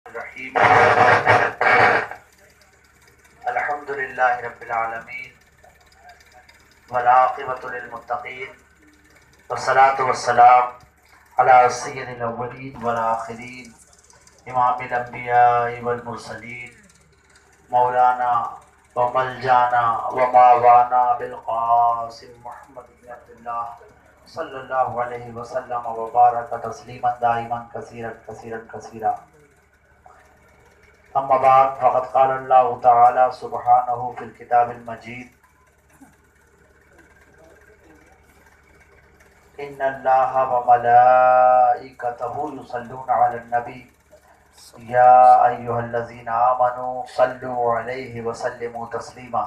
الرحیم الحمد للہ رب العالمین والعاقبۃ للمتقین والصلاة والسلام علی سید الاولین والآخرین امام الانبیاء والمرسلین مولانا وملجانا وماوانا بالقاسم محمد بن عبداللہ صلی اللہ علیہ وسلم وبارک تسلیما دائما کثیرا کثیرا کثیرا. اما بعد فقد قال اللہ تعالی سبحانہ فی الکتاب المجید ان اللہ وملائکتہ یصلون علی النبی یا ایہا الذین آمنوا صلوا علیہ وسلموا تسلیما.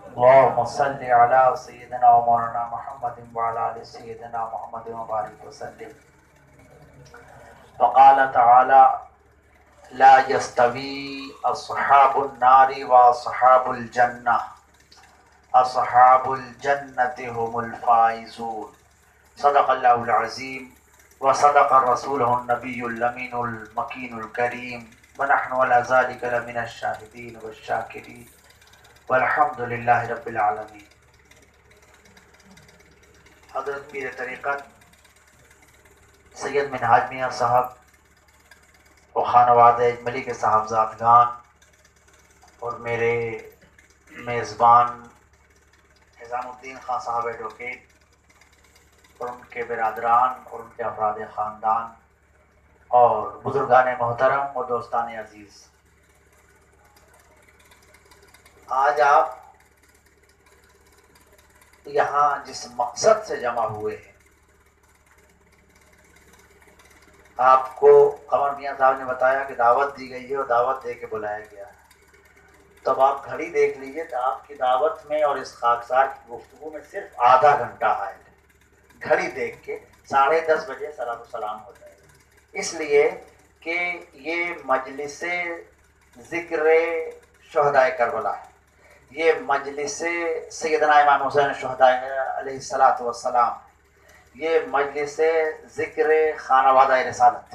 اللہم صل علی سیدنا و مولانا محمد وعلی آل سیدنا محمد وبارک وسلم. وقال تعالی لا يستوي اصحاب النار واصحاب الجنہ اصحاب الجنة هم الفائزون. صدق اللہ العظیم وصدق رسولہ النبی الامین المکین الکریم ونحن على ذلك لمن الشاہدین والشاکرین والحمد للہ رب العالمین. حضرت پیر طریقت سید منہاج میاں صاحب اور خانواد اجملی کے صاحبزادگان اور میرے میزبان نظام الدین خان صاحب ایڈوکیٹ اور ان کے برادران اور ان کے افراد خاندان اور بزرگان محترم اور دوستان عزیز، آج آپ یہاں جس مقصد سے جمع ہوئے ہیں، آپ کو قمر میاں صاحب نے بتایا کہ دعوت دی گئی ہے اور دعوت دے کے بلایا گیا ہے. تب آپ گھڑی دیکھ لیجئے تو آپ کی دعوت میں اور اس خاکسار کی گفتگو میں صرف آدھا گھنٹہ آئے. گھڑی دیکھ کے 10:30 بجے صلاۃ السلام ہو جائے گا، اس لیے کہ یہ مجلس ذکر شہدائے کربلا ہے، یہ مجلس سیدنا امام حسین شہداء علیہ الصلاۃ والسلام، یہ مجلس ذکر خانوادہ رسالت،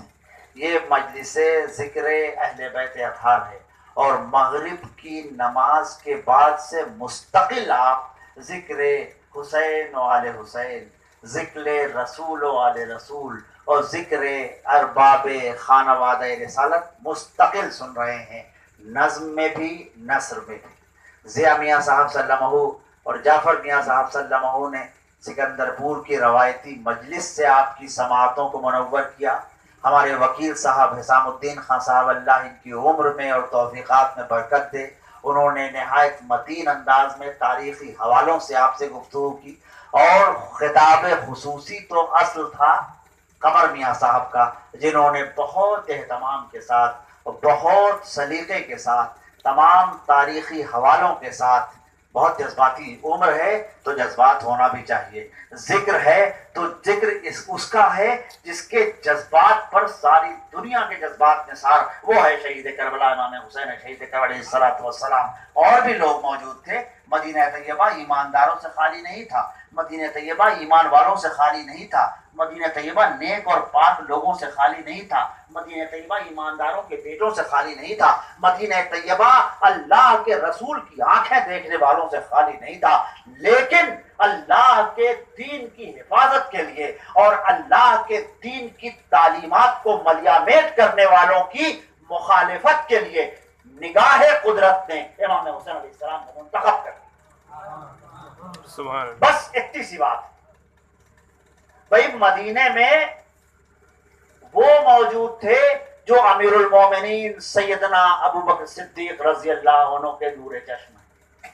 یہ مجلس ذکر اہل بیت اطہار ہے. اور مغرب کی نماز کے بعد سے مستقل آپ ذکر حسین و آل حسین، ذکر رسول و آل رسول اور ذکر ارباب خانوادہ رسالت مستقل سن رہے ہیں، نظم میں بھی نثر میں بھی. ضیاء میاں صاحب سلمہ اور جعفر میاں صاحب سلمہ نے سکندر پور کی روایتی مجلس سے آپ کی سماعتوں کو منور کیا. ہمارے وکیل صاحب حسام الدین خان صاحب، اللہ ان کی عمر میں اور توفیقات میں برکت دے، انہوں نے نہایت متین انداز میں تاریخی حوالوں سے آپ سے گفتگو کی. اور خطاب خصوصی تو اصل تھا قمر میاں صاحب کا، جنہوں نے بہت اہتمام کے ساتھ اور بہت سلیقے کے ساتھ تمام تاریخی حوالوں کے ساتھ، بہت جذباتی عمر ہے تو جذبات ہونا بھی چاہیے، ذکر ہے تو ذکر اس کا ہے جس کے جذبات پر ساری دنیا کے جذبات نثار، وہ ہے شہید کربلا امام حسین شہید کربلا علیہ الصلوۃ والسلام. اور بھی لوگ موجود تھے. مدینہ طیبہ ایمانداروں سے خالی نہیں تھا، مدینہ طیبہ ایمان والوں سے خالی نہیں تھا، مدینہ طیبہ نیک اور پاک لوگوں سے خالی نہیں تھا، مدینہ طیبہ ایمانداروں کے بیٹوں سے خالی نہیں تھا، مدینہ طیبہ اللہ کے رسول کی آنکھیں دیکھنے والوں سے خالی نہیں تھا. لیکن اللہ کے دین کی حفاظت کے لیے اور اللہ کے دین کی تعلیمات کو ملیامیٹ کرنے والوں کی مخالفت کے لیے نگاہ قدرت نے امام حسین علیہ السلام کو منتخب کر دیا. بس اتنی سی بات. بھائی مدینے میں وہ موجود تھے جو امیر المومنین سیدنا ابو بکر صدیق رضی اللہ عنہ کے نور چشم ہیں،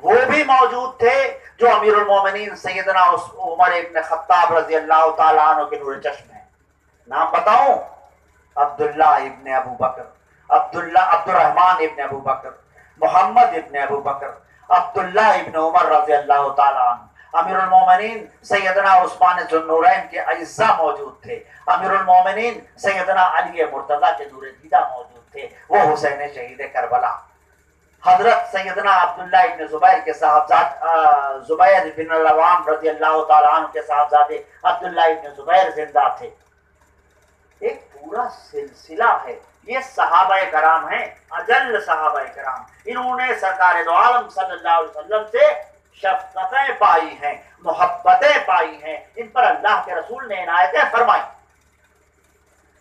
وہ بھی موجود تھے جو امیر المومنین سیدنا عمر ابن خطاب رضی اللہ تعالیٰ عنہ کے نور چشم ہیں. نام بتاؤں؟ عبداللہ ابن ابو بکر، عبد الرحمن ابن ابو بکر، محمد ابن ابو بکر، عبداللہ ابن عمر رضی اللہ تعالیٰ عنہ. امیر المومنین سیدنا عثمان ذو النورین کے اعزاء موجود تھے. امیر المومنین سیدنا علی مرتضیٰ کے نور دیدہ موجود تھے، وہ حسین شہید کربلا. حضرت سیدنا عبداللہ ابن زبیر کے صاحبزاد زبیر بن العوام رضی اللہ تعالیٰ عنہ کے صاحبزادے عبداللہ ابن زبیر زندہ تھے. ایک پورا سلسلہ ہے. یہ صحابہ کرام ہیں، اجل صحابہ کرام، انہوں نے سرکار دو عالم صلی اللہ علیہ وسلم سے شفقتیں پائی ہیں، محبتیں پائی ہیں، ان پر اللہ کے رسول نے عنایتیں فرمائی۔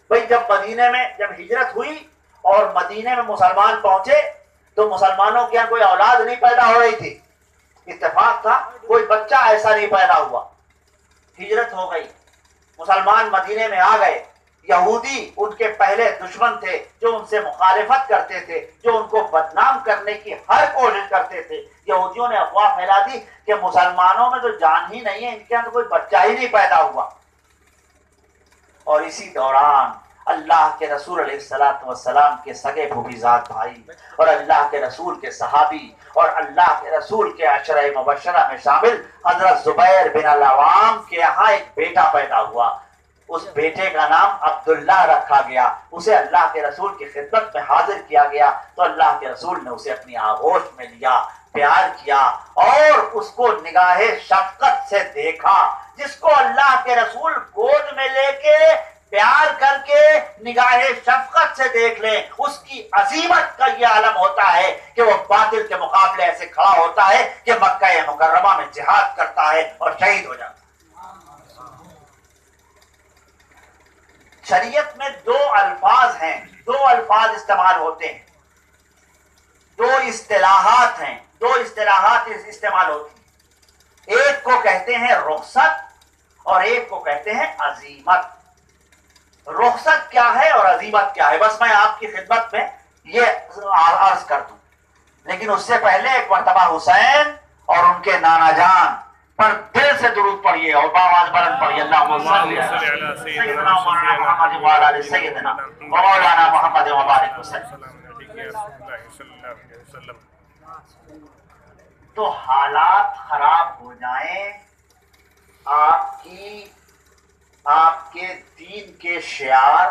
بھئی جب مدینے میں جب ہجرت ہوئی اور مدینے میں مسلمان پہنچے تو مسلمانوں کے یہاں کوئی اولاد نہیں پیدا ہو رہی تھی، اتفاق تھا کوئی بچہ ایسا نہیں پیدا ہوا۔ ہجرت ہو گئی، مسلمان مدینے میں آ گئے، یہودی ان کے پہلے دشمن تھے جو ان سے مخالفت کرتے تھے، جو ان کو بدنام کرنے کی ہر کوشش کرتے تھے، یہودیوں نے افواہ پھیلا دی کہ مسلمانوں میں تو جان ہی نہیں ہے، ان کے اندر کوئی بچہ ہی نہیں پیدا ہوا۔ اور اسی دوران اللہ کے رسول علیہ السلام کے سگے پھوپھیزاد بھائی اور اللہ کے رسول کے صحابی اور اللہ کے رسول کے عشرہ مبشرہ میں شامل حضرت زبیر بن العوام کے یہاں ایک بیٹا پیدا ہوا۔ اس بیٹے کا نام عبداللہ رکھا گیا، اسے اللہ کے رسول کی خدمت میں حاضر کیا گیا تو اللہ کے رسول نے اسے اپنی آغوش میں لیا، پیار کیا اور اس کو نگاہ شفقت سے دیکھا۔ جس کو اللہ کے رسول گود میں لے کے پیار کر کے نگاہ شفقت سے دیکھ لیں، اس کی عظیمت کا یہ علم ہوتا ہے کہ وہ باطل کے مقابلے ایسے کھڑا ہوتا ہے کہ مکہ مکرمہ میں جہاد کرتا ہے اور شہید ہو جاتا ہے۔ شریعت میں دو الفاظ ہیں، دو الفاظ استعمال ہوتے ہیں، دو اصطلاحات ہیں، دو اصطلاحات استعمال ہوتی ہیں۔ ایک کو کہتے ہیں رخصت اور ایک کو کہتے ہیں عزیمت۔ رخصت کیا ہے اور عزیمت کیا ہے، بس میں آپ کی خدمت میں یہ عرض کر دوں، لیکن اس سے پہلے ایک مرتبہ حسین اور ان کے نانا جان پر دل سے درود پڑھیے اور باواز بلند پڑھیے، اللہم صلی علی سیدنا مولانا محمد وعلی آل سیدنا مولانا محمد وبارک وسلم۔ تو حالات خراب ہو جائیں، آپ کے دین کے شعار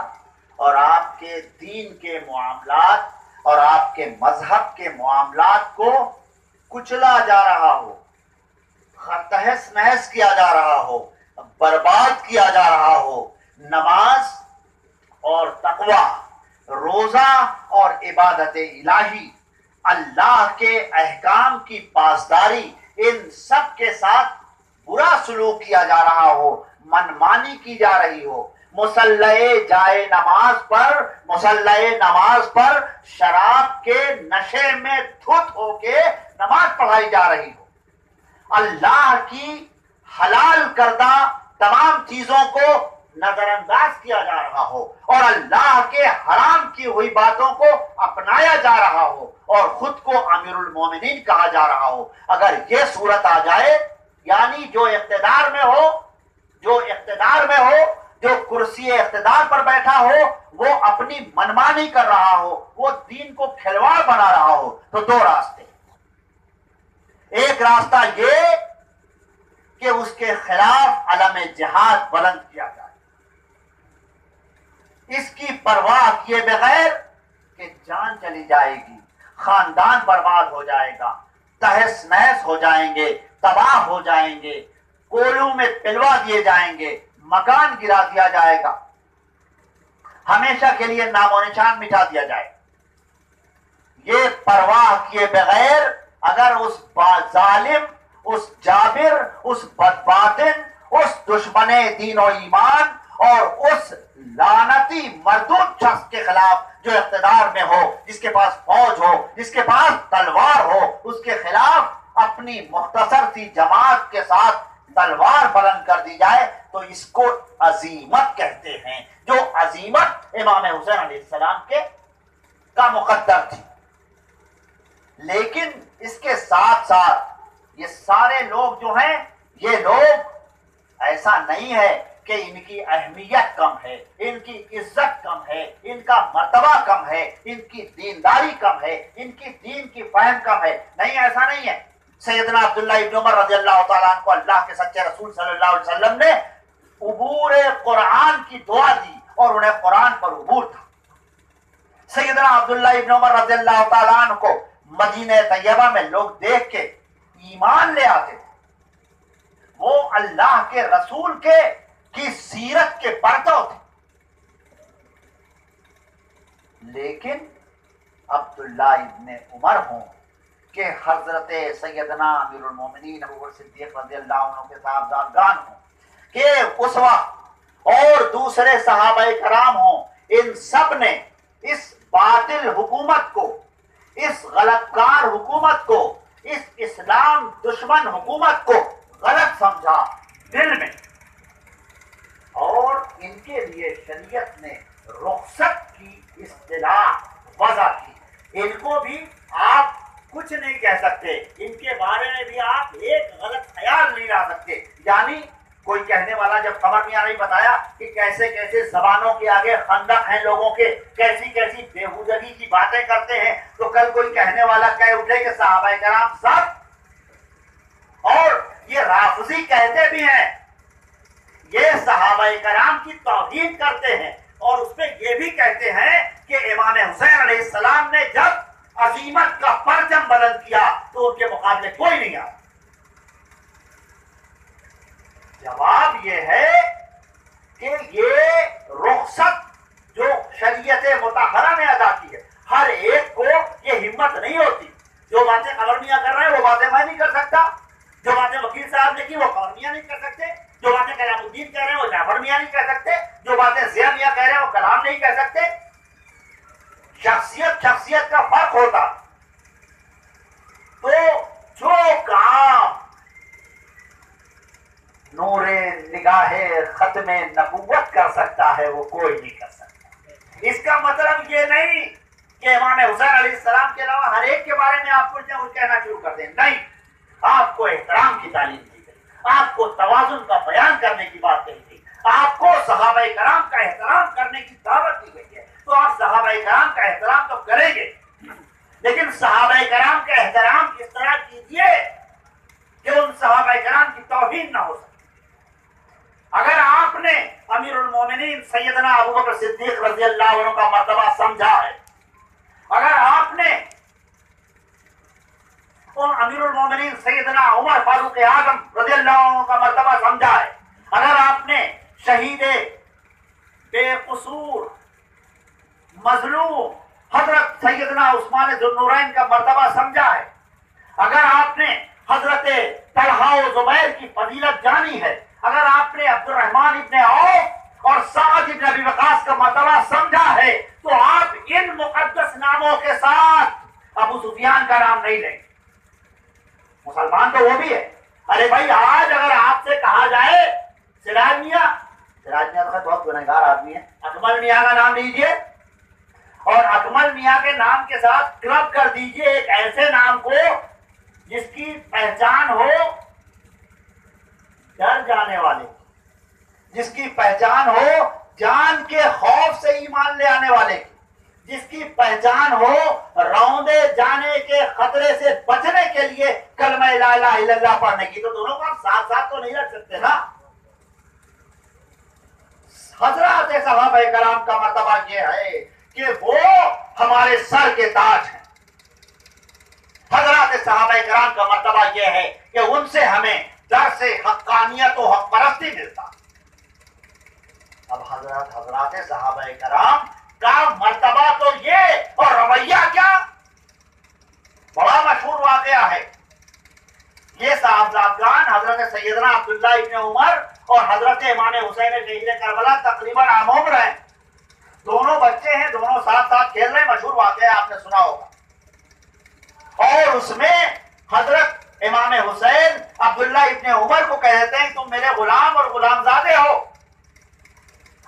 اور آپ کے دین کے معاملات اور آپ کے مذہب کے معاملات کو کچلا جا رہا ہو، تہس نہس کیا جا رہا ہو، برباد کیا جا رہا ہو، نماز اور تقوی، روزہ اور عبادت الہی، اللہ کے احکام کی پاسداری، ان سب کے ساتھ برا سلوک کیا جا رہا ہو، منمانی کی جا رہی ہو، مصلی نماز پر شراب کے نشے میں دھت ہو کے نماز پڑھائی جا رہی ہو، اللہ کی حلال کردہ تمام چیزوں کو نظر انداز کیا جا رہا ہو اور اللہ کے حرام کی ہوئی باتوں کو اپنایا جا رہا ہو اور خود کو امیر المومنین کہا جا رہا ہو، اگر یہ صورت آ جائے، یعنی جو اقتدار میں ہو، جو کرسی اقتدار پر بیٹھا ہو، وہ اپنی منمانی کر رہا ہو، وہ دین کو کھلواڑ بنا رہا ہو، تو دو راستے۔ ایک راستہ یہ کہ اس کے خلاف علم جہاد بلند کیا جائے، اس کی پرواہ کیے بغیر کہ جان چلی جائے گی، خاندان برباد ہو جائے گا، تہس نہس ہو جائیں گے، تباہ ہو جائیں گے، کولوں میں پلوا دیے جائیں گے، مکان گرا دیا جائے گا، ہمیشہ کے لیے نام و نشان مٹا دیا جائے گا۔ یہ پرواہ کیے بغیر اگر اس ظالم، اس جابر، اس بدباطن، اس دشمن دین و ایمان اور اس لعنتی مردود شخص کے خلاف جو اقتدار میں ہو، جس کے پاس فوج ہو، جس کے پاس تلوار ہو، اس کے خلاف اپنی مختصر سی جماعت کے ساتھ تلوار بلند کر دی جائے تو اس کو عزیمت کہتے ہیں، جو عزیمت امام حسین علیہ السلام کا مقدر تھی۔ لیکن اس کے ساتھ ساتھ یہ سارے لوگ جو ہیں، یہ لوگ ایسا نہیں ہے کہ ان کی اہمیت کم ہے، ان کی عزت کم ہے، ان کا مرتبہ کم ہے، ان کی دینداری کم ہے، ان کی دین کی فہم کم ہے، نہیں، ایسا نہیں ہے۔ سیدنا عبداللہ ابن عمر رضی اللہ تعالیٰ عنہ کو اللہ کے سچے رسول صلی اللہ علیہ وسلم نے عبور قرآن کی دعا دی اور انہیں قرآن پر عبور تھا۔ سیدنا عبداللہ ابن عمر رضی اللہ تعالیٰ عنہ کو مدینہ طیبہ میں لوگ دیکھ کے ایمان لے آتے تھے، وہ اللہ کے رسول کی سیرت کے پرتو تھے، لیکن عبداللہ ابن عمر ہوں کہ حضرت سیدنا امیر المومنین ابو بکر صدیق رضی اللہ عنہ کے صاحبزادگان ہوں کہ اس وقت اور دوسرے صحابہ کرام ہوں، ان سب نے اس باطل حکومت کو، اس غلط کار حکومت کو، اس اسلام دشمن حکومت کو غلط سمجھا دل میں، اور ان کے لیے شریعت نے رخصت کی اصطلاح وضع کی۔ ان کو بھی آپ کچھ نہیں کہہ سکتے، ان کے بارے میں بھی آپ ایک غلط خیال نہیں لا سکتے۔ یعنی کوئی کہنے والا جب قمر میاں نے بتایا کہ کیسے کیسے زبانوں کے آگے خندق ہیں لوگوں کے، کیسی کیسی بےہودگی کی باتیں کرتے ہیں، تو کل کوئی کہنے والا کہہ اٹھے کہ صحابہ کرام سب، اور یہ رافضی کہتے بھی ہیں، یہ صحابہ کرام کی توہین کرتے ہیں، اور اس میں یہ بھی کہتے ہیں کہ امام حسین علیہ السلام نے جب عظیمت کا پرچم بلند کیا تو ان کے مقابلے کوئی نہیں آیا۔ جواب یہ ہے کہ یہ رخصت جو شریعت مطہرہ نے ادا کی ہے، ہر ایک کو یہ ہمت نہیں ہوتی۔ جو باتیں قمر میاں کر رہے ہیں وہ باتیں میں نہیں کر سکتا، جو باتیں وکیل صاحب نے کی وہ قمر میاں نہیں کر سکتے، جو باتیں کلام الدین کہہ رہے ہیں وہ جعفر میاں نہیں کہہ سکتے، جو باتیں ضیاء میاں کہہ رہے ہیں وہ کلام نہیں کہہ سکتے۔ شخصیت کا فرق ہوتا۔ تو جو کام نور نگاہ ختم نبوت کر سکتا ہے وہ کوئی نہیں کر سکتا۔ اس کا مطلب یہ نہیں کہ امام حسین علیہ السلام کے علاوہ ہر ایک کے بارے میں آپ کچھ نہ کچھ کہنا شروع کر دیں، نہیں، آپ کو احترام کی تعلیم دی گئی، آپ کو توازن کا بیان کرنے کی بات کہی گئی، آپ کو صحابہ کرام کا احترام کرنے کی دعوت دی گئی ہے، تو آپ صحابہ کرام کا احترام تو کریں گے، لیکن صحابہ کرام کا احترام اس طرح کیجیے کہ ان صحابہ کرام کی توہین نہ ہو سکے۔ اگر آپ نے امیر المومنین سیدنا ابو بکر صدیق رضی اللہ عنہ کا مرتبہ سمجھا ہے، اگر آپ نے امیر المومنین سیدنا عمر فاروق اعظم رضی اللہ عنہ کا مرتبہ سمجھا ہے، اگر آپ نے شہید بے قصور مظلوم حضرت سیدنا عثمان ذو النورین کا مرتبہ سمجھا ہے، اگر آپ نے حضرت طلحہ و زبیر کی فضیلت جانی ہے، اگر آپ نے عبد الرحمن ابن عوف اور سعد ابن ابی وقاص کا مرتبہ سمجھا ہے، تو آپ ان مقدس ناموں کے ساتھ ابو سفیان کا نام نہیں لیں گے۔ مسلمان تو وہ بھی ہے۔ ارے بھائی، آج اگر آپ سے کہا جائے سراج میاں تو بہت گنہگار آدمی ہے، اکمل میاں کا نام لیجئے، اور اکمل میاں کے نام کے ساتھ کلب کر دیجئے ایک ایسے نام کو جس کی پہچان ہو ڈر جانے والے، جس کی پہچان ہو جان کے خوف سے ایمان لے آنے والے کی، جس کی پہچان ہو روندے جانے کے خطرے سے بچنے کے لیے کلمہ لا الہ الا اللہ پڑھنے کی، تو دونوں کو آپ ساتھ ساتھ تو نہیں رکھ سکتے نا۔ حضرات صحابہ کرام کا مرتبہ یہ ہے کہ وہ ہمارے سر کے تاج ہیں۔ حضرات صحابہ کرام کا مرتبہ یہ ہے کہ ان سے ہمیں درس حقانیت و حق پرستی ملتا۔ اب حضرات صحابہ کرام کا مرتبہ تو یہ، اور رویہ کیا، بڑا مشہور واقعہ ہے۔ یہ صاحبزادگان حضرت سیدنا عبداللہ ابن عمر اور حضرت امام حسین شہید کربلا تقریباً ہم عمر ہیں، دونوں بچے ہیں، دونوں ساتھ ساتھ کھیل رہے ہیں، مشہور واقعہ آپ نے سنا ہوگا۔ اور اس میں حضرت امام حسین عبداللہ ابن عمر کو کہتے ہیں تم میرے غلام اور غلام زادے ہو۔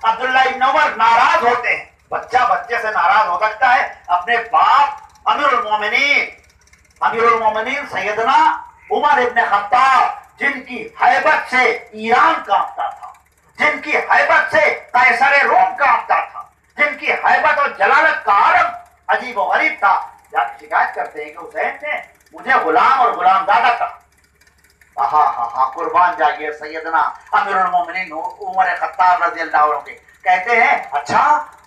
عبداللہ ابن عمر ناراض ہوتے ہیں، بچہ بچے سے ناراض ہو سکتا ہے، اپنے باپ امیر المومنین سیدنا عمر ابن خطاب جن کی ہیبت سے ایران کانپتا تھا، جن کی ہیبت سے قیصر روم کانپتا تھا، جن کی ہیبت اور جلالت کا عالم عجیب و غریب تھا، جا کے شکایت کرتے ہیں کہ حسین نے مجھے غلام اور غلام زادہ کہا۔ ہاں قربان جائیے سیدنا امیر المومنین عمر خطاب رضی اللہ عنہ کے، کہتے ہیں اچھا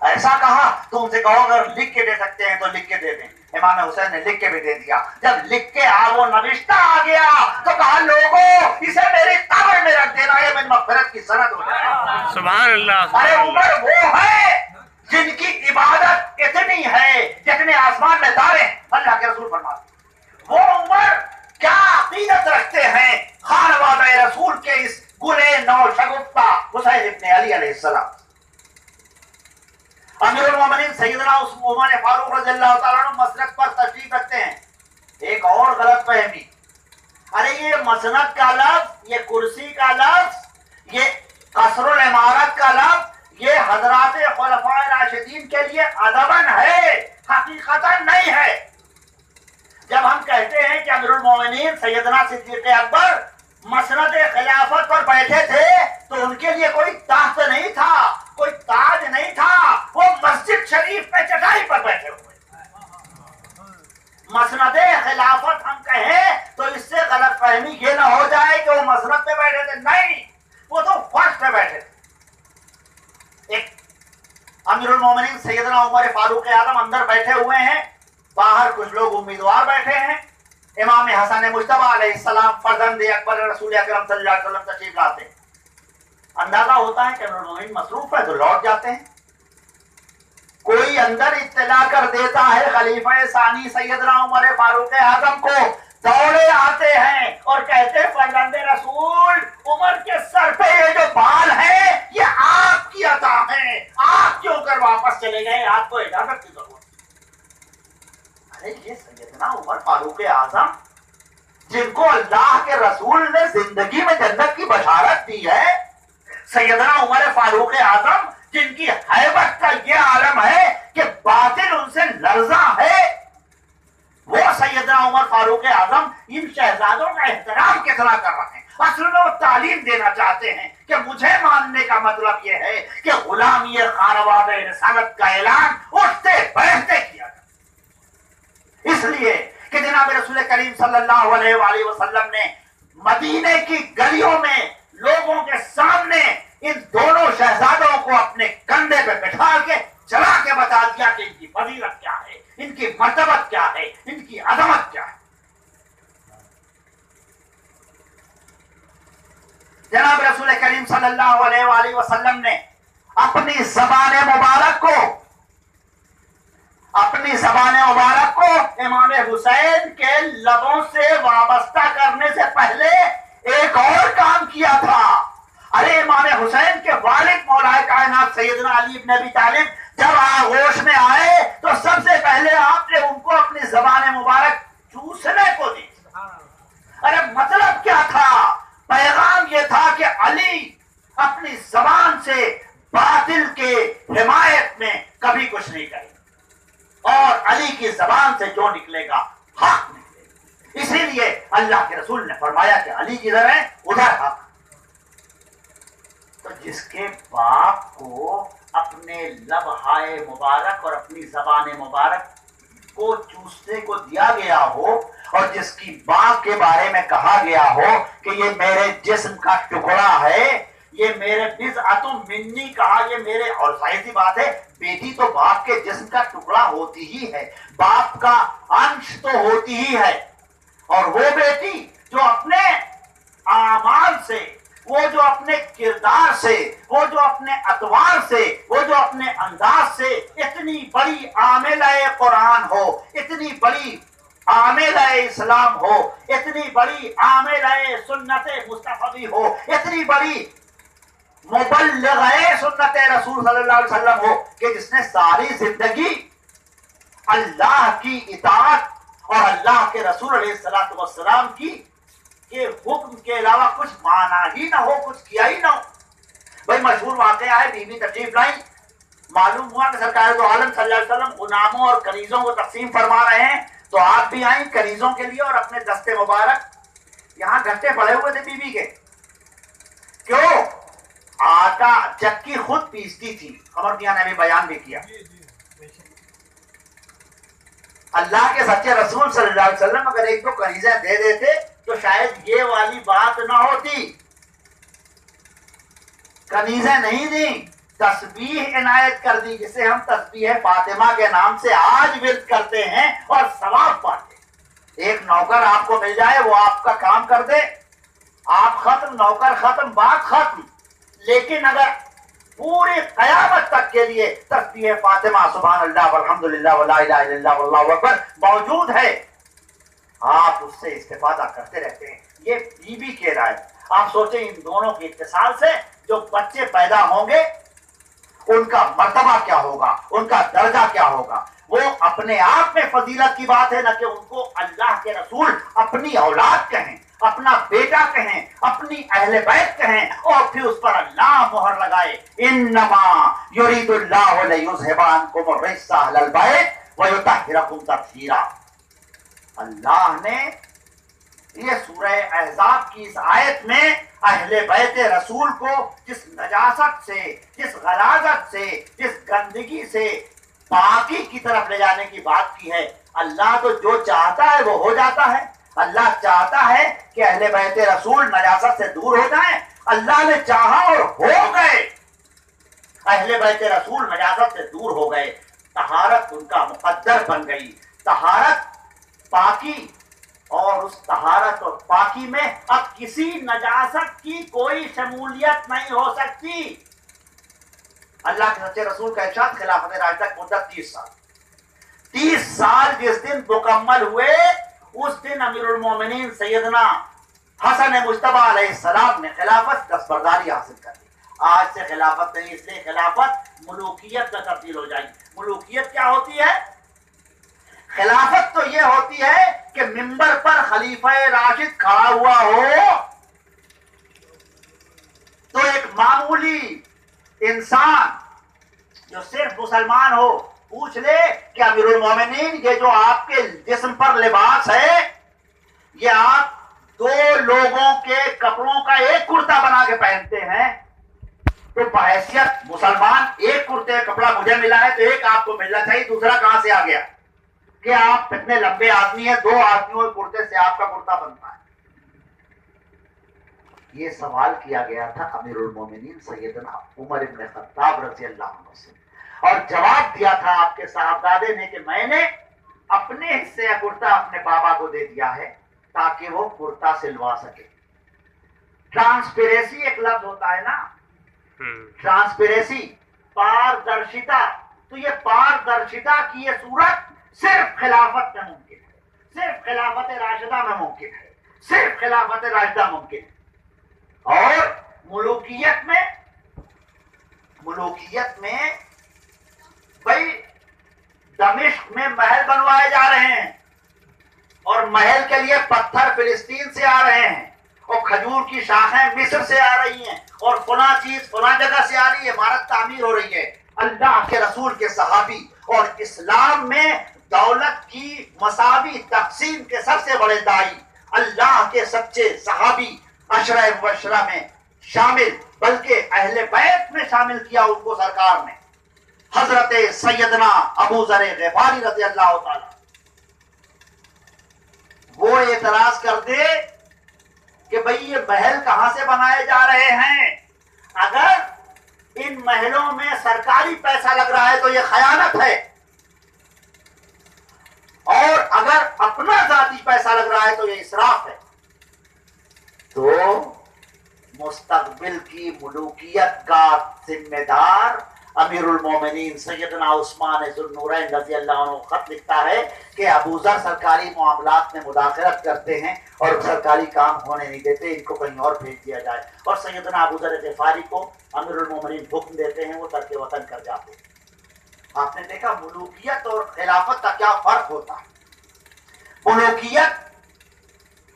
ایسا کہا، تو ان سے کہو اگر لکھ کے دے سکتے ہیں تو لکھ کے دے دیں۔ امام حسین نے لکھ کے بھی دے دیا۔ جب لکھ کے وہ نوشتہ آ گیا تو کہا لوگوں اسے میری قبر میں رکھ دینا، یہ میری مغفرت کی سند ہو جائے۔ سبحان اللہ۔ ارے عمر وہ ہے جن کی عبادت اتنی سیدنا عمر فاروق رضی اللہ تعالیٰ عنہ مسند پر تشریف رکھتے ہیں. ایک اور غلط فہمی، ارے یہ مسند کا لفظ، یہ کرسی کا لفظ، یہ قصر العمارت کا لفظ، یہ حضرات خلفاء راشدین کے لیے ادباً ہے، حقیقتاً نہیں ہے. جب ہم کہتے ہیں کہ امیر المومنین سیدنا صدیق اکبر مسند خلافت پر بیٹھے تھے تو ان کے لیے کوئی تخت نہیں تھا، کوئی تاج نہیں تھا، وہ مسجد شریف میں چٹائی پر بیٹھے ہوئے. مسند خلافت ہم کہیں تو اس سے غلط فہمی یہ نہ ہو جائے کہ وہ مسند پہ بیٹھے تھے، نہیں، وہ تو فرش پہ بیٹھے تھے. ایک امیر المومنین سیدنا عمر فاروق اعظم اندر بیٹھے ہوئے ہیں، باہر کچھ لوگ امیدوار بیٹھے ہیں. امام حسن مجتبی علیہ السلام فرزند اکبر رسول اکرم صلی اللہ علیہ وسلم تشریف لاتے ہیں. اندازہ ہوتا ہے کہ امیر المومنین مصروف ہے تو لوٹ جاتے ہیں. کوئی اندر اطلاع کر دیتا ہے خلیفہ ثانی سیدنا عمر فاروق اعظم کو، دوڑے آتے ہیں اور کہتے ہیں فرزند رسول عمر کے سر پہ یہ جو بال ہیں یہ آپ کی عطا ہیں، آپ کیوں کر واپس چلے گئے، آپ کو اجازت کی ضرورت. ارے یہ سیدنا عمر فاروق اعظم جن کو اللہ کے رسول نے زندگی میں جنت کی بشارت دی ہے، سیدنا عمر فاروق اعظم جن کی ہیبت کا یہ عالم ہے کہ باطل ان سے لرزاں ہے، وہ سیدنا عمر فاروق اعظم ان شہزادوں کا احترام کتنا کر رہے ہیں. اصل میں وہ تعلیم دینا چاہتے ہیں کہ مجھے ماننے کا مطلب یہ ہے کہ غلامی خانواد رسالت کا اعلان اٹھتے بیٹھتے کیا جائے. اس لیے کہ جناب رسول کریم صلی اللہ علیہ وآلہ وسلم نے مدینے کی گلیوں میں لوگوں کے سامنے ان دونوں شہزادوں کو اپنے کندھے پہ بٹھا کے چلا کے بتا دیا کہ ان کی فضیلت کیا ہے، ان کی مرتبت کیا ہے، ان کی عظمت کیا ہے. جناب رسول کریم صلی اللہ علیہ وآلہ وسلم نے اپنی زبان مبارک کو امام حسین کے لبوں سے وابستہ کرنے سے پہلے ایک اور کام کیا تھا. ارے امام حسین کے والد مولا کائنات سیدنا علی بن ابی طالب جب آغوش میں آئے تو سب سے پہلے آپ نے ان کو اپنی زبان مبارک چوسنے کو دی. ارے مطلب کیا تھا؟ پیغام یہ تھا کہ علی اپنی زبان سے باطل کے حمایت میں کبھی کچھ نہیں کرے اور علی کی زبان سے جو نکلے گا حق نکلے گا. اسی لیے اللہ کے رسول نے فرمایا کہ علی جدھر ہے ادھر حق. تو جس کے باپ کو اپنے لبہائے مبارک اور اپنی زبان مبارک کو چوسنے کو دیا گیا ہو اور جس کی باپ کے بارے میں کہا گیا ہو کہ یہ میرے جسم کا ٹکڑا ہے، یہ میرے بضعۃ منی کہا، یہ میرے، اور ظاہر سی بات ہے بیٹی تو باپ کے جسم کا ٹکڑا ہوتی ہی ہے، باپ کا انش تو ہوتی ہی ہے. اور وہ بیٹی جو اپنے اعمال سے، وہ جو اپنے کردار سے، وہ جو اپنے اطوار سے، وہ جو اپنے انداز سے اتنی بڑی عاملہ قرآن ہو، اتنی بڑی عاملہ اسلام ہو، اتنی بڑی عاملہ سنت مصطفی ہو، اتنی بڑی مبلغ سنت رسول صلی اللہ علیہ وسلم ہو کہ جس نے ساری زندگی اللہ کی اطاعت اور اللہ کے رسول علیہ السلام کی کہ حکم کے علاوہ کچھ مانا ہی نہ ہو، کچھ کیا ہی نہ ہو. بھائی مشہور واقعہ ہے، بی بی تشریف لائی، معلوم ہوا کہ سرکار دو عالم صلی اللہ علیہ وسلم غلاموں اور کنیزوں کو تقسیم فرما رہے ہیں تو آپ بھی آئیں کنیزوں کے لیے اور اپنے دستے مبارک. یہاں گھٹے پڑے ہوئے تھے بی بی کے. کیوں؟ آٹا چکی خود پیستی تھی، قمر میاں نے بھی بیان بھی کیا. اللہ کے سچے رسول صلی اللہ علیہ وسلم اگر ایک دو کنیزیں دے دیتے تو شاید یہ والی بات نہ ہوتی. کنیزیں نہیں دیں، تسبیح عنایت کر دی جسے ہم تسبیح فاطمہ کے نام سے آج ورد کرتے ہیں اور ثواب پاتے. ایک نوکر آپ کو مل جائے، وہ آپ کا کام کر دے، آپ ختم، نوکر ختم، بات ختم. لیکن اگر پوری قیامت تک کے لیے تسبیح فاطمہ سبحان اللہ والحمدللہ ولا الہ الا اللہ واللہ اکبر موجود ہے، آپ اس سے استفادہ کرتے رہتے ہیں. یہ بی بی کے رائے. آپ سوچیں ان دونوں کے اتصال سے جو بچے پیدا ہوں گے ان کا مرتبہ کیا ہوگا، ان کا درجہ کیا ہوگا. وہ اپنے آپ میں فضیلت کی بات ہے، نہ کہ ان کو اللہ کے رسول اپنی اولاد کہیں، اپنا بیٹا کہیں، اپنی اہل بیت کہیں اور پھر اس پر اللہ مہر لگائے. انما یرید اللہ لیذھب عنکم الرجس اہل البیت ویطہرکم تطہیرا. اللہ نے یہ سورہ احزاب کی اس آیت میں اہل بیت رسول کو جس نجاست سے، جس غلاظت سے، جس گندگی سے پاکی کی طرف لے جانے کی بات کی ہے. اللہ تو جو چاہتا ہے وہ ہو جاتا ہے. اللہ چاہتا ہے کہ اہل بیت رسول نجاست سے دور ہو جائیں. اللہ نے چاہا اور ہو گئے. اہل بیت رسول نجاست سے دور ہو گئے. طہارت ان کا مقدر بن گئی. طہارت، پاکی، اور اس طہارت اور پاکی میں اب کسی نجاست کی کوئی شمولیت نہیں ہو سکتی. اللہ کے سچے رسول کا ارشاد خلافت راشدہ کی مدت 30 سال. 30 سال جس دن مکمل ہوئے اس دن امیر المومنین سیدنا حسن مجتبی علیہ السلام نے خلافت دستبرداری حاصل کر لی. آج سے خلافت نہیں، اس لیے خلافت ملوکیت میں تبدیل ہو جائے گی. ملوکیت کیا ہوتی ہے؟ خلافت تو یہ ہوتی ہے کہ منبر پر خلیفہ راشد کھڑا ہوا ہو تو ایک معمولی انسان جو صرف مسلمان ہو پوچھ لے کہ امیر المومنین یہ جو آپ کے جسم پر لباس ہے یہ آپ 2 لوگوں کے کپڑوں کا ایک کرتا بنا کے پہنتے ہیں، تو بحیثیت مسلمان ایک کرتے کپڑا مجھے ملا ہے تو ایک آپ کو ملنا چاہیے، دوسرا کہاں سے آ گیا کہ آپ اتنے لمبے آدمی ہیں، 2 آدمیوں کے کرتے سے آپ کا کرتا بنتا ہے. یہ سوال کیا گیا تھا امیر المومنین سیدنا عمر بن خطاب رضی اللہ عنہ سے، اور جواب دیا تھا آپ کے صاحبزادے نے کہ میں نے اپنے حصے کا کرتا اپنے بابا کو دے دیا ہے تاکہ وہ کرتا سلوا سکے. ٹرانسپیریسی ایک لفظ ہوتا ہے نا، ٹرانسپیریسی، پاردرشتا. تو یہ پاردرشتا کی یہ صورت صرف خلافت میں ممکن ہے، صرف خلافت راشدہ میں ممکن ہے، صرف خلافت راشدہ ممکن ہے. اور ملوکیت میں بھائی دمشق میں محل بنوائے جا رہے ہیں اور محل کے لیے پتھر فلسطین سے آ رہے ہیں اور کھجور کی شاخیں مصر سے آ رہی ہیں اور فلاں چیز فلاں جگہ سے آ رہی ہے، عمارت تعمیر ہو رہی ہے. اللہ کے رسول کے صحابی اور اسلام میں دولت کی مساوی تقسیم کے سب سے بڑے دائی، اللہ کے سچے صحابی، عشرہ مبشرہ میں شامل، بلکہ اہل بیت میں شامل کیا ان کو سرکار نے، حضرت سیدنا ابو ذر غفاری رضی اللہ تعالی. وہ اعتراض کر دے کہ بھئی یہ محل کہاں سے بنائے جا رہے ہیں؟ اگر ان محلوں میں سرکاری پیسہ لگ رہا ہے تو یہ خیانت ہے، اور اگر اپنا ذاتی پیسہ لگ رہا ہے تو یہ اسراف ہے. تو مستقبل کی ملوکیت کا ذمہ دار امیر المومنین سیدنا عثمان ذو النورین رضی اللہ عنہ خط لکھتا ہے کہ ابو ذر سرکاری معاملات میں مداخلت کرتے ہیں اور سرکاری کام ہونے نہیں دیتے، ان کو کہیں اور بھیج دیا جائے. اور سیدنا ابو ذر غفاری کو امیر المومنین حکم دیتے ہیں، وہ ترک وطن کر جاتے ہیں. آپ نے دیکھا ملوکیت اور خلافت کا کیا فرق ہوتا ہے. ملوکیت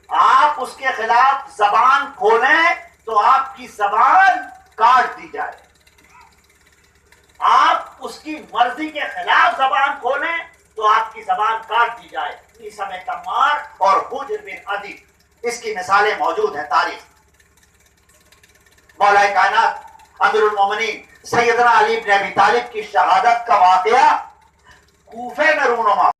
آپ اس کے خلاف زبان کھولیں تو آپ کی زبان کاٹ دی جائے، آپ اس کی مرضی کے خلاف زبان کھولیں تو آپ کی زبان کاٹ دی جائے. عیسیٰ بن تمار اور حجر بن عدی، اس کی مثالیں موجود ہیں تاریخ. مولا کائنات امیر المومنین سیدنا علی بن ابی طالب کی شہادت کا واقعہ کوفے میں رونما